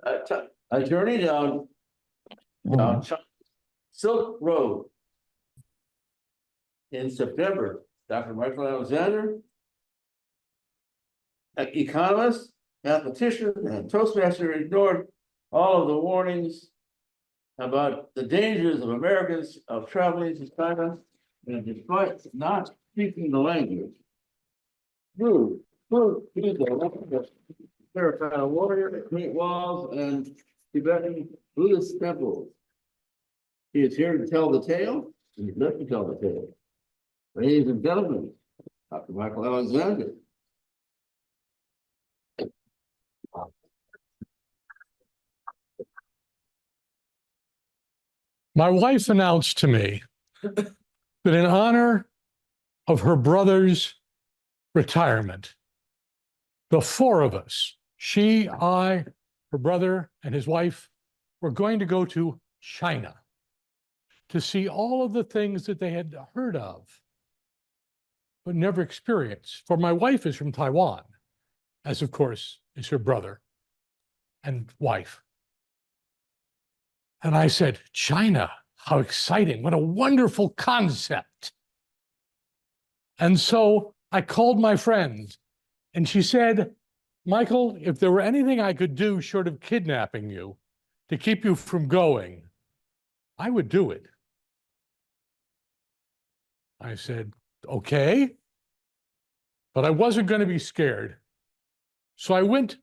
a journey down Silk Road in September. Dr. Michael Alexander, an economist, mathematician, and Toastmaster, ignored all of the warnings about the dangers of Americans of traveling to China, and despite not speaking the language, through the terracotta warrior, Great Walls, and Tibetan Buddhist temples. He is here to tell the tale, and he's left to tell the tale. Ladies and gentlemen, Dr. Michael Alexander. My wife announced to me that in honor of her brother's retirement, the four of us, she, I, her brother, and his wife, were going to go to China to see all of the things that they had heard of, but never experienced. For my wife is from Taiwan, as of course is her brother and wife. And I said, China, how exciting, what a wonderful concept. And so I called my friend, and she said, Michael, if there were anything I could do short of kidnapping you to keep you from going, I would do it. I said, okay, but I wasn't going to be scared. So I went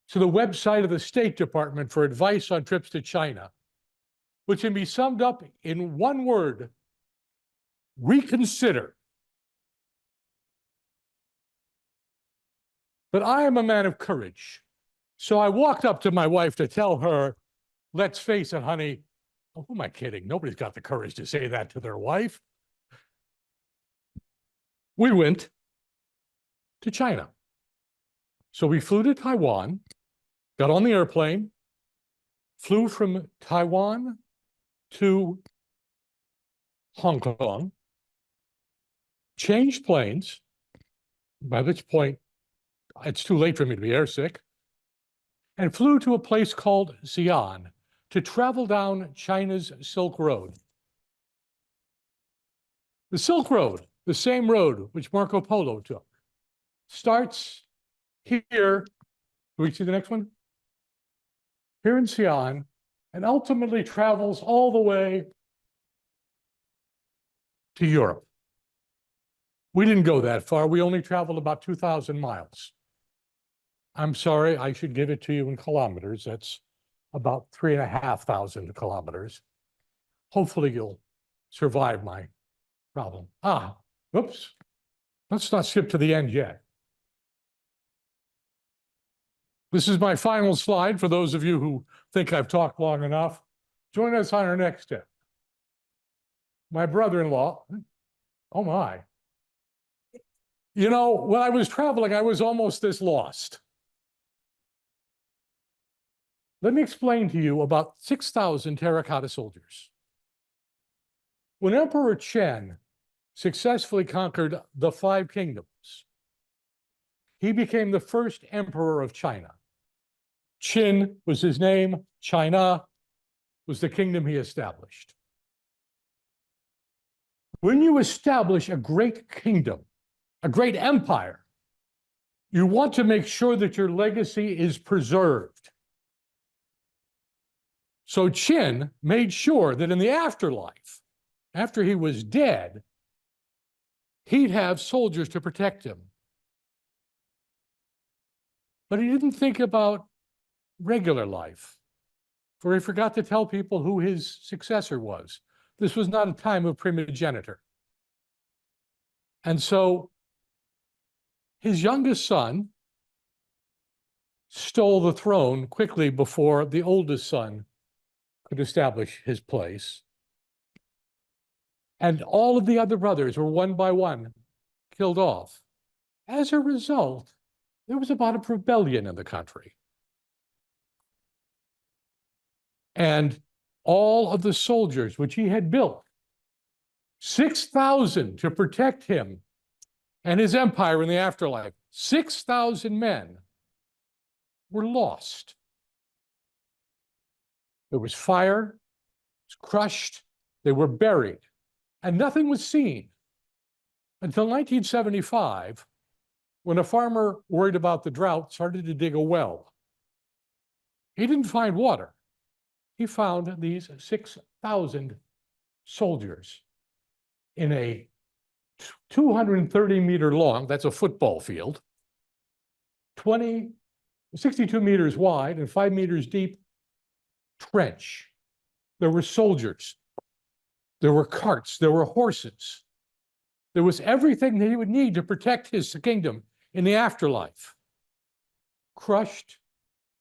to the website of the State Department for advice on trips to China, which can be summed up in one word: reconsider. But I am a man of courage. So I walked up to my wife to tell her, let's face it, honey, oh, who am I kidding? Nobody's got the courage to say that to their wife. We went to China. So we flew to Taiwan, got on the airplane, flew from Taiwan to Hong Kong, changed planes, by which point it's too late for me to be airsick, and flew to a place called Xi'an to travel down China's Silk Road. The Silk Road, the same road which Marco Polo took, starts here. Do we see the next one? Here in Xi'an, and ultimately travels all the way to Europe. We didn't go that far. We only traveled about 2,000 miles. I'm sorry, I should give it to you in kilometers. That's about 3,500 kilometers. Hopefully you'll survive my problem. Oops. Let's not skip to the end yet. This is my final slide for those of you who think I've talked long enough. Join us on our next step. My brother-in-law, oh my. You know, when I was traveling, I was almost this lost. Let me explain to you about 6,000 terracotta soldiers. When Emperor Chen successfully conquered the 5 kingdoms, he became the first emperor of China. Qin was his name. China was the kingdom he established. When you establish a great kingdom, a great empire, you want to make sure that your legacy is preserved. So Qin made sure that in the afterlife, after he was dead, he'd have soldiers to protect him. But he didn't think about regular life, for he forgot to tell people who his successor was. This was not a time of primogeniture. And so his youngest son stole the throne quickly before the oldest son could establish his place. And all of the other brothers were one by one killed off. As a result, there was about a rebellion in the country. And all of the soldiers which he had built, 6,000 to protect him and his empire in the afterlife, 6,000 men were lost. There was fire, it was crushed, they were buried, and nothing was seen until 1975, when a farmer worried about the drought started to dig a well. He didn't find water. He found these 6,000 soldiers in a 230-meter long, that's a football field, 62 meters wide and 5 meters deep trench. There were soldiers, there were carts, there were horses. There was everything that he would need to protect his kingdom in the afterlife. Crushed,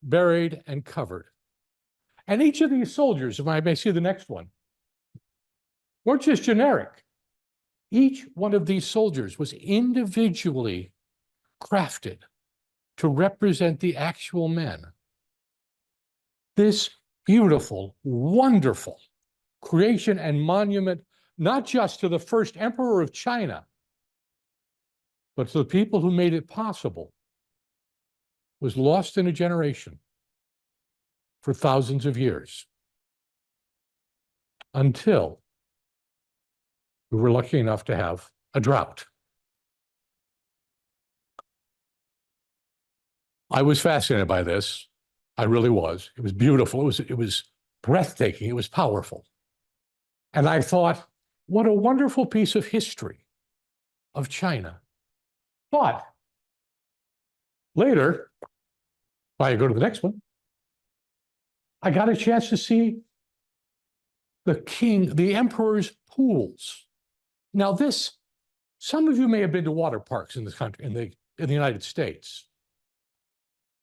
buried, and covered. And each of these soldiers, if I may see the next one, weren't just generic. Each one of these soldiers was individually crafted to represent the actual men. This beautiful, wonderful creation and monument, not just to the first emperor of China, but to the people who made it possible, was lost in a generation for thousands of years, until we were lucky enough to have a drought. I was fascinated by this. I really was. It was beautiful. It was breathtaking. It was powerful. And I thought, what a wonderful piece of history of China. But later, if I go to the next one, I got a chance to see the emperor's pools. Now this, some of you may have been to water parks in this country, in the United States.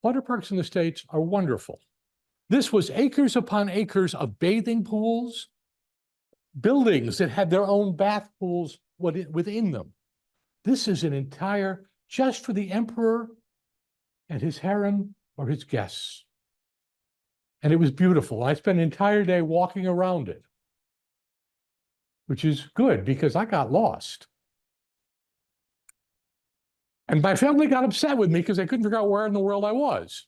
Water parks in the States are wonderful. This was acres upon acres of bathing pools, buildings that had their own bath pools within them. This is an entire, just for the emperor and his harem or his guests. And it was beautiful. I spent an entire day walking around it, which is good because I got lost. And my family got upset with me because they couldn't figure out where in the world I was.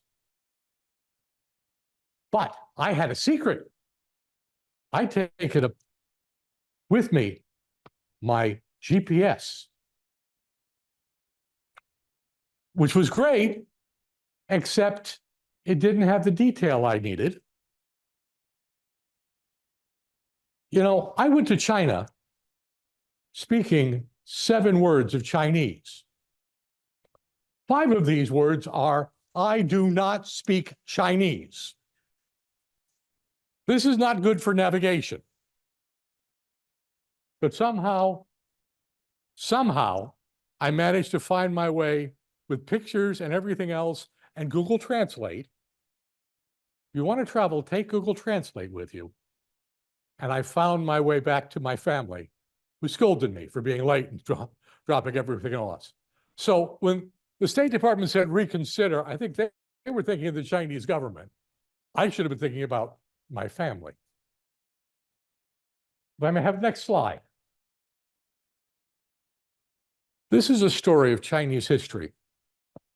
But I had a secret. I take it up with me, my GPS, which was great, except it didn't have the detail I needed. You know, I went to China speaking 7 words of Chinese. 5 of these words are, I do not speak Chinese. This is not good for navigation. But somehow, I managed to find my way with pictures and everything else and Google Translate. If you want to travel, take Google Translate with you. And I found my way back to my family, who scolded me for being late and dropping everything else. So when the State Department said reconsider, I think they were thinking of the Chinese government. I should have been thinking about my family. If I may have the next slide. This is a story of Chinese history,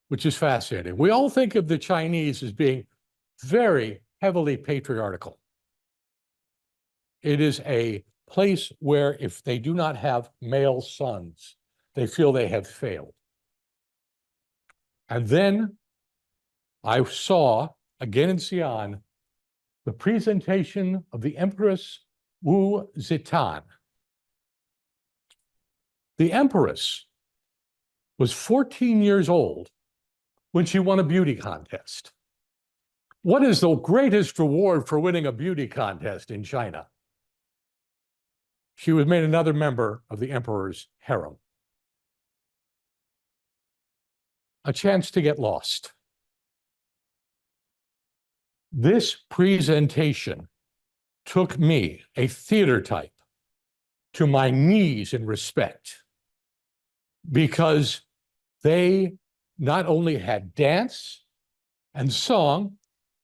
which is fascinating. We all think of the Chinese as being very heavily patriarchal. It is a place where if they do not have male sons, they feel they have failed. And then I saw, again in Xi'an, the presentation of the Empress Wu Zetian. The Empress was 14 years old when she won a beauty contest. What is the greatest reward for winning a beauty contest in China? She was made another member of the emperor's harem. A chance to get lost. This presentation took me, a theater type, to my knees in respect, because they not only had dance and song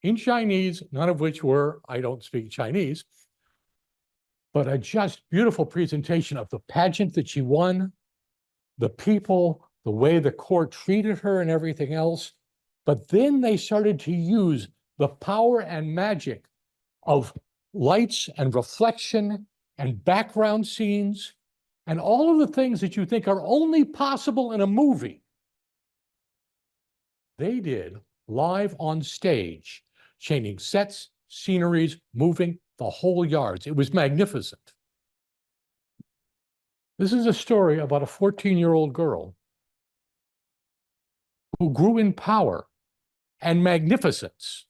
in Chinese, none of which were, I don't speak Chinese, but a just beautiful presentation of the pageant that she won, the people, the way the court treated her and everything else. But then they started to use the power and magic of lights and reflection and background scenes and all of the things that you think are only possible in a movie. They did live on stage, changing sets, sceneries, moving the whole yards. It was magnificent. This is a story about a 14-year-old girl who grew in power and magnificence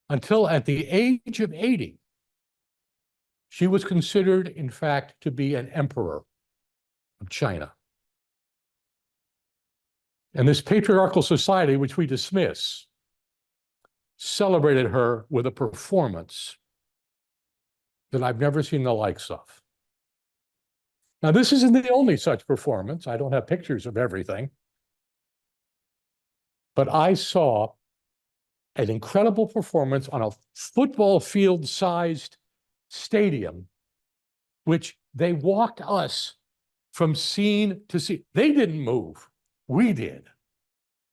until at the age of 80, she was considered, in fact, to be an emperor of China. And this patriarchal society, which we dismiss, celebrated her with a performance that I've never seen the likes of. Now, this isn't the only such performance. I don't have pictures of everything. But I saw an incredible performance on a football field-sized stadium, which they walked us from scene to scene. They didn't move. We did.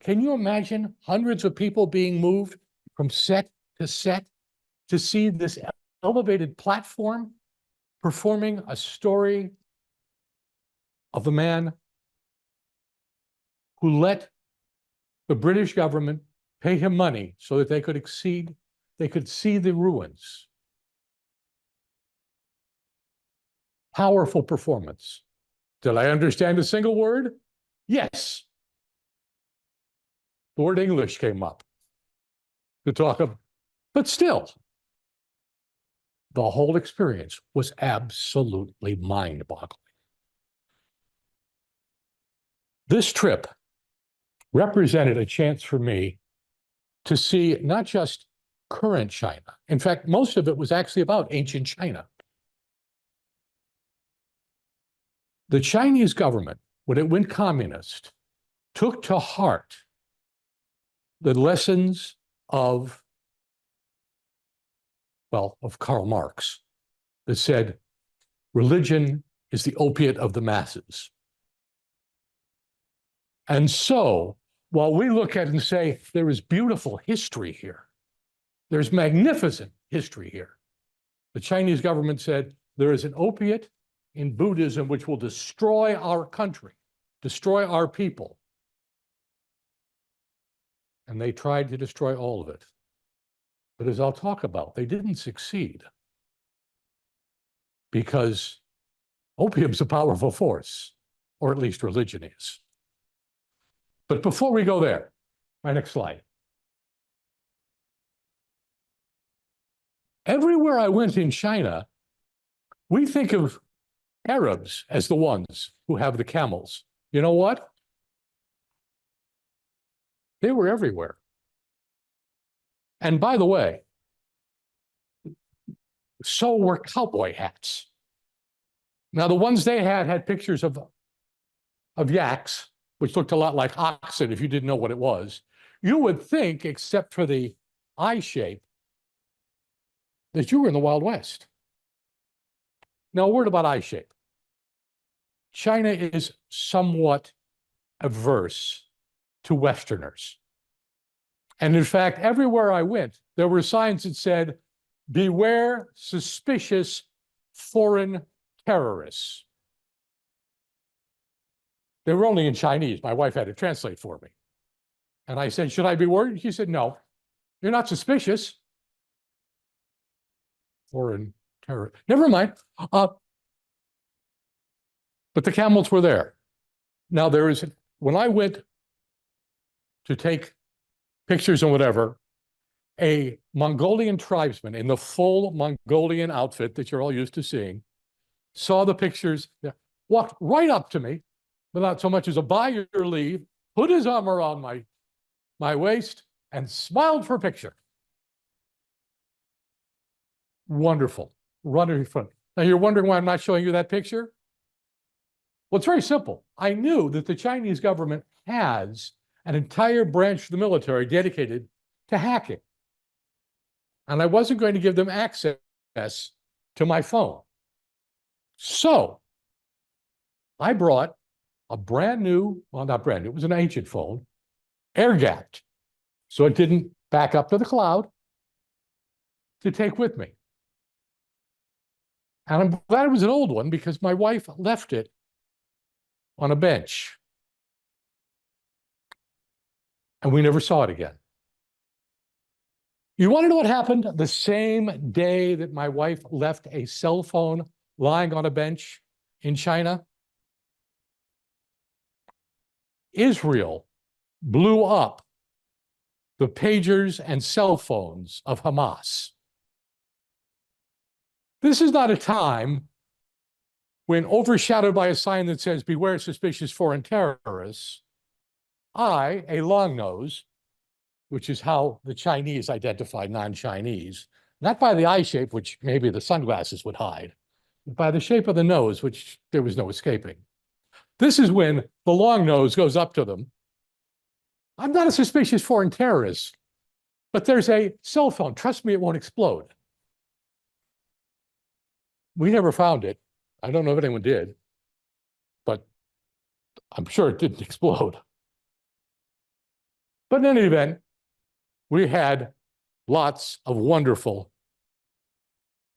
Can you imagine hundreds of people being moved from set to see this elevated platform performing a story of the man who let the British government pay him money so that they could see the ruins? Powerful performance. Did I understand a single word? Yes. The word English came up to talk of, but still, the whole experience was absolutely mind-boggling. This trip represented a chance for me to see not just current China. In fact, most of it was actually about ancient China. The Chinese government, when it went communist, took to heart the lessons of Karl Marx, that said, religion is the opiate of the masses. And so, while we look at it and say, there is beautiful history here, there's magnificent history here, the Chinese government said, there is an opiate in Buddhism which will destroy our country, destroy our people. And they tried to destroy all of it. But as I'll talk about, they didn't succeed, because opium's a powerful force, or at least religion is. But before we go there, my next slide. Everywhere I went in China, we think of Arabs as the ones who have the camels. You know what? They were everywhere. And by the way, so were cowboy hats. Now, the ones they had pictures of yaks, which looked a lot like oxen if you didn't know what it was. You would think, except for the eye shape, that you were in the Wild West. Now, a word about eye shape. China is somewhat averse to Westerners. And in fact, everywhere I went, there were signs that said, beware suspicious foreign terrorists. They were only in Chinese. My wife had to translate for me. And I said, should I be worried? She said, no, you're not suspicious. Foreign terror. Never mind. But the camels were there. Now when I went to take pictures and whatever, a Mongolian tribesman in the full Mongolian outfit that you're all used to seeing, saw the pictures, walked right up to me without so much as a by your leave, put his arm around my waist, and smiled for a picture. Wonderful. Wonderful. Now you're wondering why I'm not showing you that picture? Well, it's very simple. I knew that the Chinese government has an entire branch of the military dedicated to hacking. And I wasn't going to give them access to my phone. So I brought a brand new, well, not brand new, it was an ancient phone, air-gapped, so it didn't back up to the cloud, to take with me. And I'm glad it was an old one because my wife left it on a bench. And we never saw it again. You want to know what happened the same day that my wife left a cell phone lying on a bench in China? Israel blew up the pagers and cell phones of Hamas. This is not a time when, overshadowed by a sign that says, "Beware suspicious foreign terrorists," I, a long nose, which is how the Chinese identify non-Chinese, not by the eye shape, which maybe the sunglasses would hide, but by the shape of the nose, which there was no escaping. This is when the long nose goes up to them. "I'm not a suspicious foreign terrorist, but there's a cell phone. Trust me, it won't explode." We never found it. I don't know if anyone did, but I'm sure it didn't explode. But in any event, we had lots of wonderful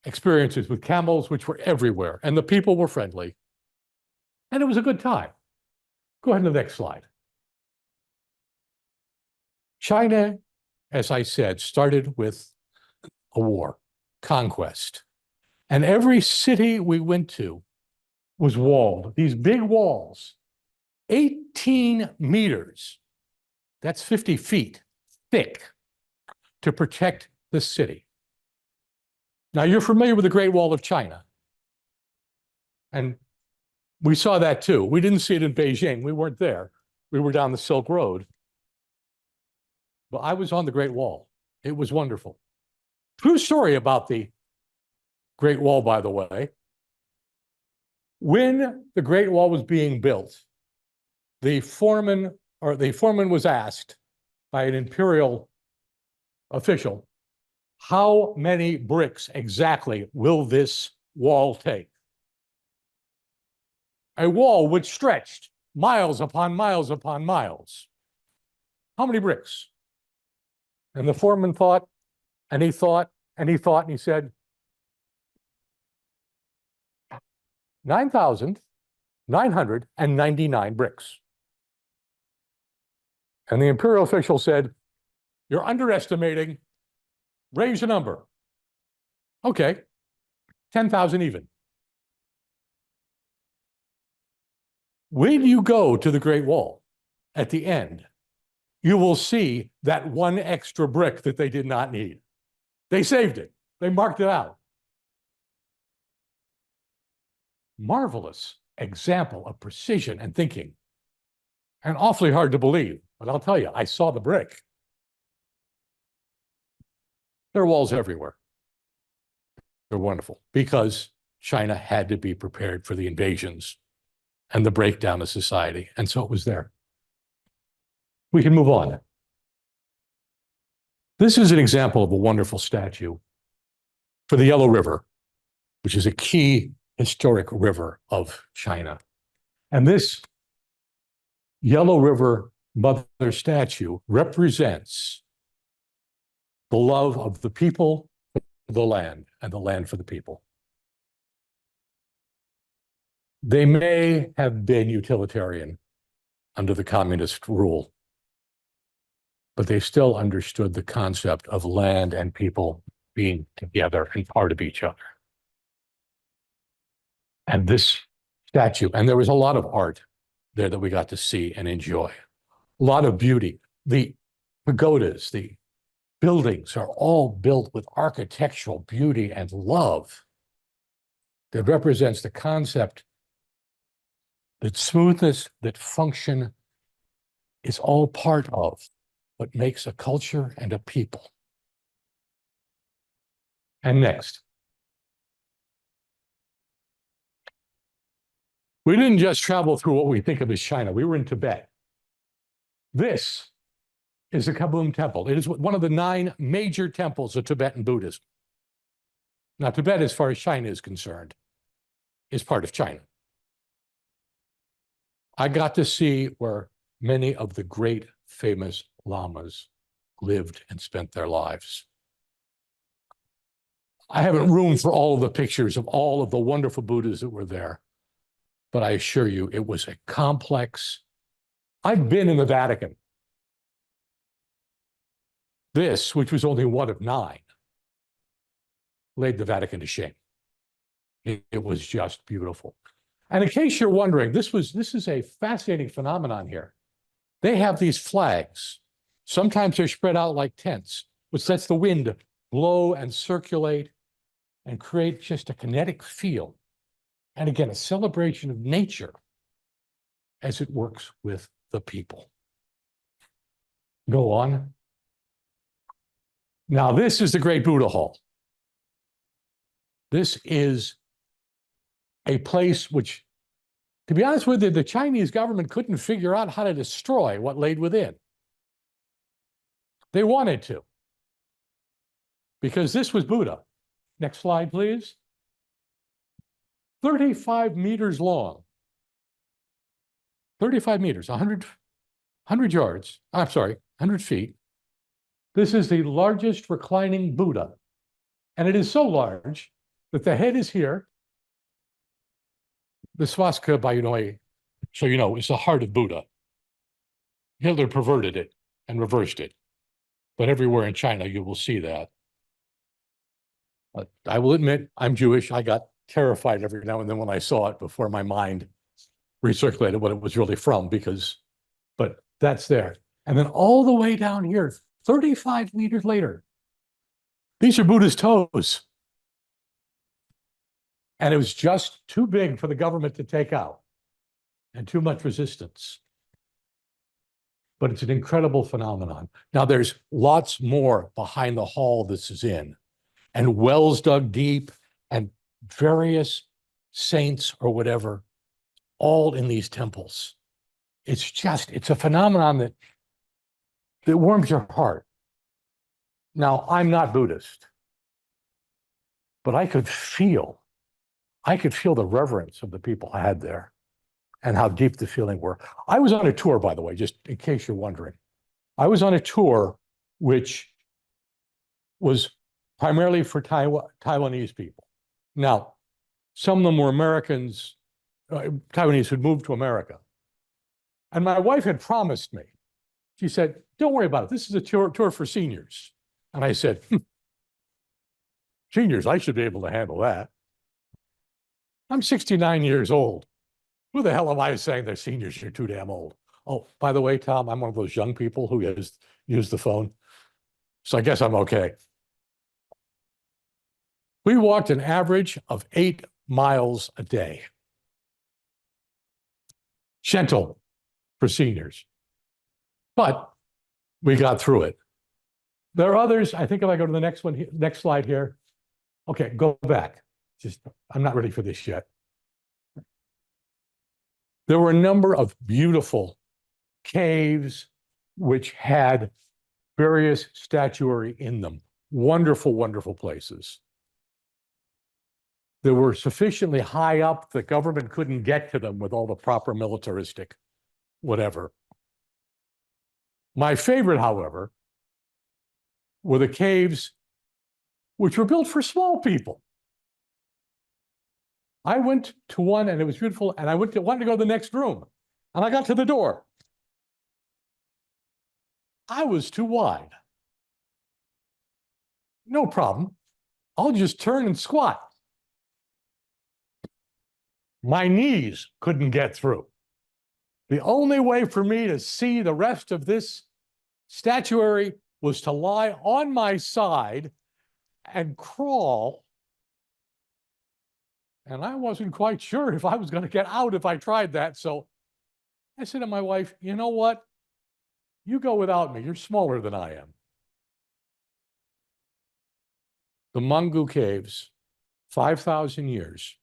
experiences with camels, which were everywhere, and the people were friendly. And it was a good time. Go ahead to the next slide. China, as I said, started with a war, conquest. And every city we went to was walled. These big walls, 18 meters, that's 50 feet thick, to protect the city. Now, you're familiar with the Great Wall of China. And we saw that too. We didn't see it in Beijing. We weren't there. We were down the Silk Road. But I was on the Great Wall. It was wonderful. True story about the Great Wall, by the way. When the Great Wall was being built, the foreman was asked by an imperial official, "How many bricks exactly will this wall take?" A wall which stretched miles upon miles upon miles. How many bricks? And the foreman thought, and he thought, and he thought, and he said, 9,999 bricks. And the imperial official said, "You're underestimating. Raise your number." Okay, 10,000 even. When you go to the Great Wall at the end, you will see that one extra brick that they did not need. They saved it. They marked it out. Marvelous example of precision and thinking. And awfully hard to believe, but I'll tell you, I saw the brick. There are walls everywhere. They're wonderful because China had to be prepared for the invasions and the breakdown of society. And so it was there. We can move on. This is an example of a wonderful statue for the Yellow River, which is a key historic river of China. And this Yellow River Mother statue represents the love of the people for the land and the land for the people. They may have been utilitarian under the communist rule, but they still understood the concept of land and people being together and part of each other. And this statue, and there was a lot of art there that we got to see and enjoy. A lot of beauty. The pagodas, the buildings are all built with architectural beauty and love that represents the concept that smoothness, that function is all part of what makes a culture and a people. And next. We didn't just travel through what we think of as China. We were in Tibet. This is the Kaboom Temple. It is one of the 9 major temples of Tibetan Buddhism. Now, Tibet, as far as China is concerned, is part of China. I got to see where many of the great famous lamas lived and spent their lives. I haven't room for all of the pictures of all of the wonderful Buddhas that were there, but I assure you, it was a complex. I've been in the Vatican. This, which was only one of 9, laid the Vatican to shame. It was just beautiful. And in case you're wondering, this is a fascinating phenomenon here. They have these flags. Sometimes they're spread out like tents, which lets the wind blow and circulate and create just a kinetic field. And again, a celebration of nature as it works with the people. Go on. Now, this is the Great Buddha Hall. This is a place which, to be honest with you, the Chinese government couldn't figure out how to destroy what laid within. They wanted to, because this was Buddha. Next slide, please. 35 meters long. 35 meters, 100 yards. I'm sorry, 100 feet. This is the largest reclining Buddha. And it is so large that the head is here. The swastika, by the way, so you know, is the heart of Buddha. Hitler perverted it and reversed it. But everywhere in China, you will see that. I will admit, I'm Jewish. I got terrified every now and then when I saw it before my mind recirculated what it was really from, but that's there. And then all the way down here, 35 meters later, these are Buddha's toes. And it was just too big for the government to take out and too much resistance. But it's an incredible phenomenon. Now, there's lots more behind the hall this is in, and wells dug deep, and various saints or whatever, all in these temples. It's a phenomenon that warms your heart. Now, I'm not Buddhist, but I could feel the reverence of the people I had there and how deep the feeling were. I was on a tour, by the way, just in case you're wondering. I was on a tour which was primarily for Taiwanese people. Now, some of them were Americans, Taiwanese who'd moved to America. And my wife had promised me, she said, don't worry about it. This is a tour for seniors. And I said, seniors, I should be able to handle that. I'm 69 years old. Who the hell am I saying they're seniors? You're too damn old. Oh, by the way, Tom, I'm one of those young people who use the phone. So I guess I'm okay. We walked an average of 8 miles a day. Gentle for seniors. But we got through it. There are others. I think if I go to the next one, next slide here. Okay, go back. I'm not ready for this yet. There were a number of beautiful caves which had various statuary in them. Wonderful, wonderful places. They were sufficiently high up the government couldn't get to them with all the proper militaristic whatever. My favorite, however, were the caves which were built for small people. I went to one and it was beautiful, and I wanted to go to the next room, and I got to the door. I was too wide. No problem. I'll just turn and squat. My knees couldn't get through. The only way for me to see the rest of this statuary was to lie on my side and crawl. And I wasn't quite sure if I was going to get out if I tried that. So I said to my wife, you know what? You go without me. You're smaller than I am. The Mungu Caves, 5,000 years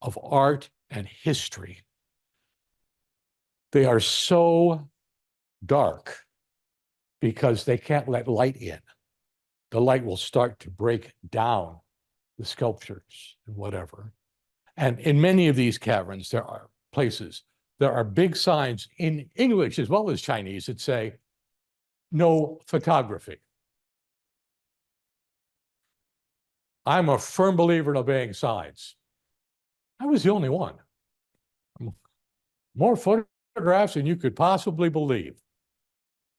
of art and history. They are so dark because they can't let light in. The light will start to break down the sculptures and whatever. And in many of these caverns, there are places, there are big signs in English as well as Chinese that say, no photography. I'm a firm believer in obeying signs. I was the only one. More photographs than you could possibly believe.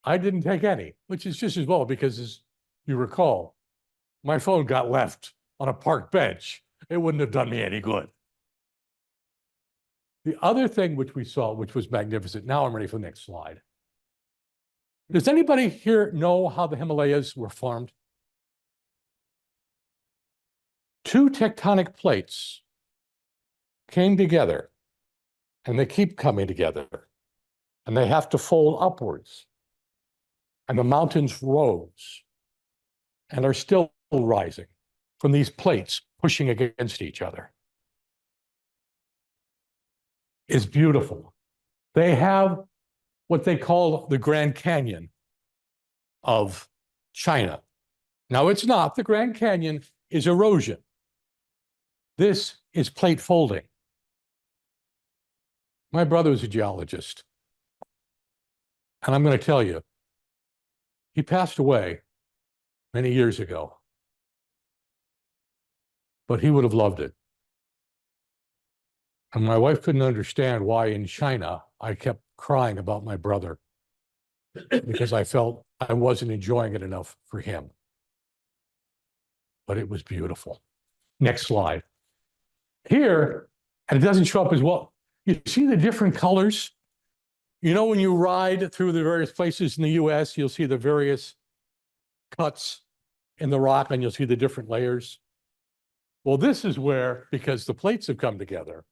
I didn't take any, which is just as well because, as you recall, my phone got left on a park bench. It wouldn't have done me any good. The other thing which we saw, which was magnificent, now I'm ready for the next slide. Does anybody here know how the Himalayas were formed? Two tectonic plates came together, and they keep coming together, and they have to fold upwards. And the mountains rose and are still rising from these plates pushing against each other. It's beautiful. They have what they call the Grand Canyon of China. Now, it's not. The Grand Canyon is erosion. This is plate folding. My brother was a geologist. And I'm going to tell you, he passed away many years ago. But he would have loved it. And my wife couldn't understand why in China I kept crying about my brother because I felt I wasn't enjoying it enough for him. But it was beautiful. Next slide. Here, and it doesn't show up as well. You see the different colors? You know, when you ride through the various places in the US, you'll see the various cuts in the rock and you'll see the different layers. Well, this is where, because the plates have come together,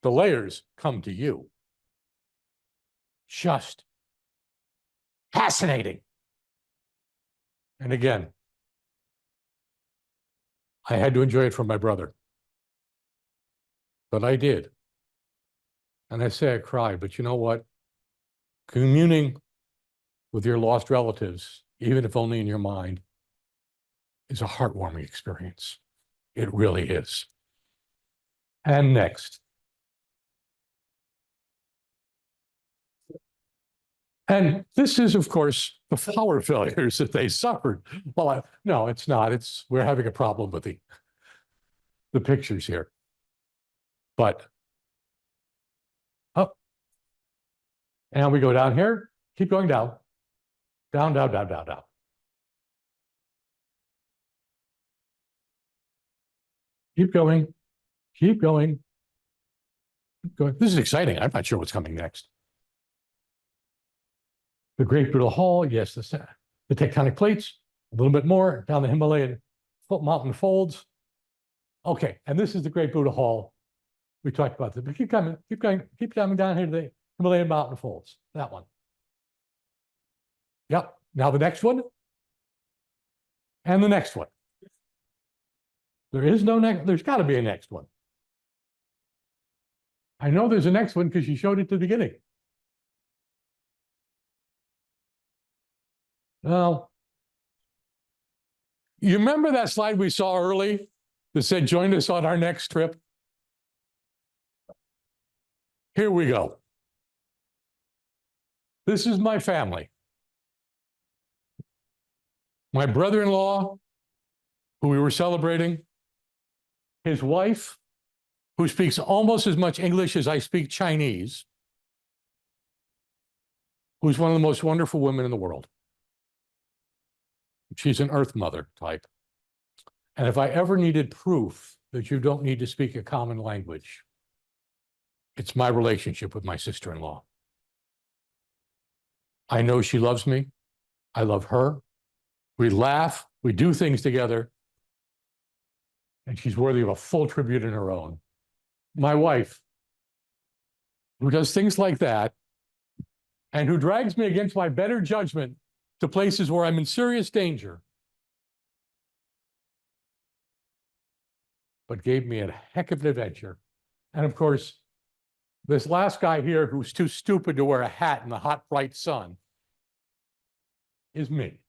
the layers come to you. Just fascinating. And again, I had to enjoy it for my brother. But I did. And I say I cried, but you know what? Communing with your lost relatives, even if only in your mind, is a heartwarming experience. It really is. And next. And this is, of course, the flower failures that they suffered. Well, no, it's not. We're having a problem with the pictures here. But, oh, and we go down here, keep going down, down, down, down, down, down. Keep going, keep going, keep going. This is exciting. I'm not sure what's coming next. The Great Buddha Hall, yes, the tectonic plates, a little bit more down the Himalayan mountain folds. Okay, and this is the Great Buddha Hall. We talked about this, but keep coming, keep going, keep coming down here to the Himalayan mountain folds. That one. Yep. Now the next one. And the next one. There is no next, there's got to be a next one. I know there's a next one because you showed it to the beginning. Well, you remember that slide we saw early that said, join us on our next trip? Here we go. This is my family. My brother-in-law, who we were celebrating, his wife, who speaks almost as much English as I speak Chinese, who's one of the most wonderful women in the world. She's an earth mother type. And if I ever needed proof that you don't need to speak a common language, it's my relationship with my sister-in-law. I know she loves me. I love her. We laugh. We do things together. And she's worthy of a full tribute in her own. My wife, who does things like that, and who drags me against my better judgment to places where I'm in serious danger, but gave me a heck of an adventure. And of course, this last guy here who's too stupid to wear a hat in the hot, bright sun is me.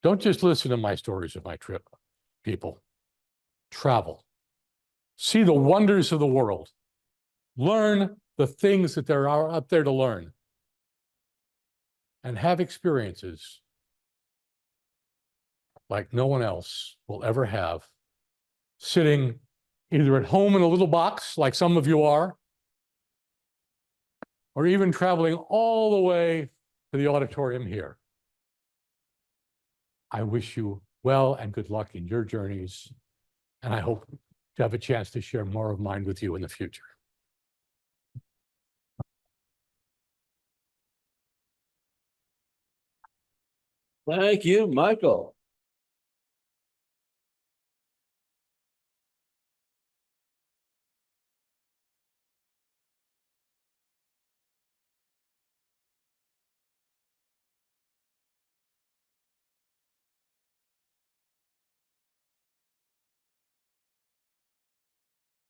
Don't just listen to my stories of my trip, people. Travel. See the wonders of the world. Learn the things that there are up there to learn. And have experiences like no one else will ever have, sitting either at home in a little box, like some of you are, or even traveling all the way to the auditorium here. I wish you well and good luck in your journeys, and I hope to have a chance to share more of mine with you in the future. Thank you, Michael.